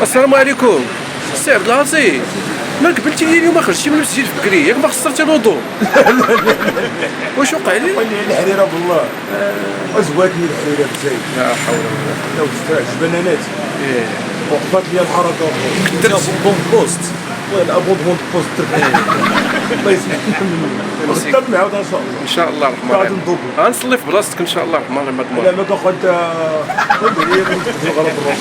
السلام عليكم. سي عبد العزيز، ما قبلتي لي اليوم خرجتي من المسجد بكري، ياك ما خسرتي الوضوء؟ واش وقع لي؟ وقال لي الحريره بالله. عجبتني الحريره بزاف. لا حول ولا يا استاذ البنانات قوة. إيه. وقفات لي الحركه. درت. بون بوست الابونمون بوست ترك. الله يسمح لنا. خدام نعاود ان شاء الله. ان شاء الله الرحمن بعد الرحيم. نضرب. غنصلي في بلاصتك ان شاء الله الرحمن الرحيم. لا ما كنت قول لي غلط الروح.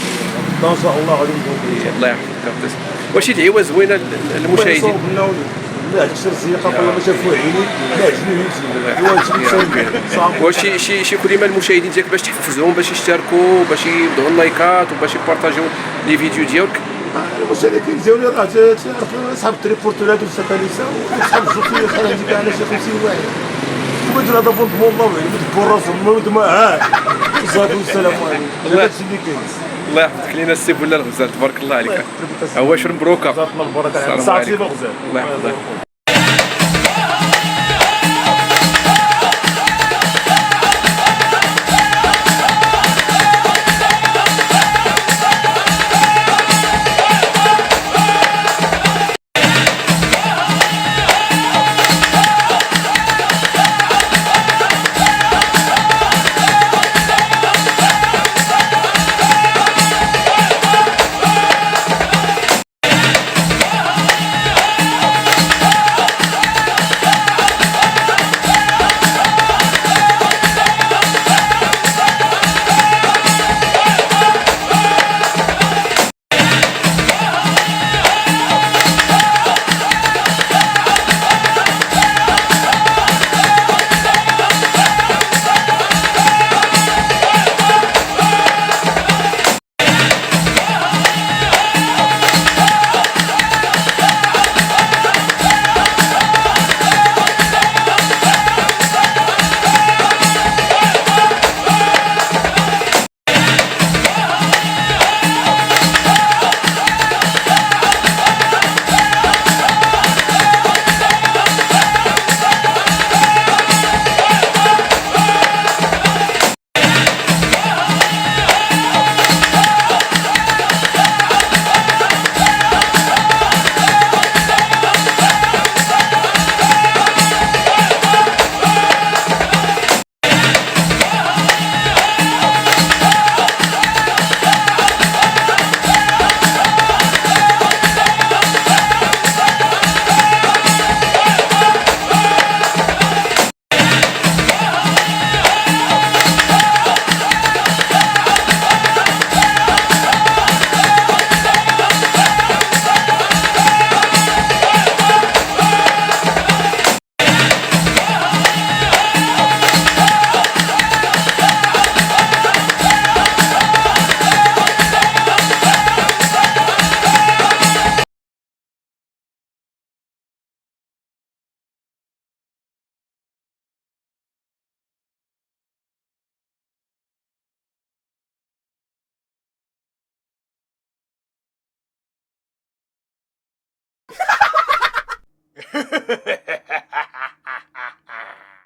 ان شاء الله غادي نضرب. الله يحفظك أبتس. واش شي دعوه زوينه للمشاهدين؟ لا هذيك الشيء الزيقه والله ما شافوا عيني. لا عجبني واش شي كلمه للمشاهدين ديالك باش تحفزهم باش يشتركوا، باش يبدعوا اللايكات وباش يبارطاجيو لي فيديو ديالك؟ المشاركين ديالي راه تعرف اصحاب التريبورتورات والسكاليسا واصحاب الجوتيه شحال عندي كاع انا شي 50 واحد. كما يدير هذا بوند الله يذكر راسهم ما زادوا السلام عليكم. هذا الشيء اللي كاين. الله يحفظك لينا السي بولا الغزال، تبارك الله عليك. هو شر مبروكه. جزاكم الله البركه. السلام ساعتي عليكم. الغزال. الله يحفظك.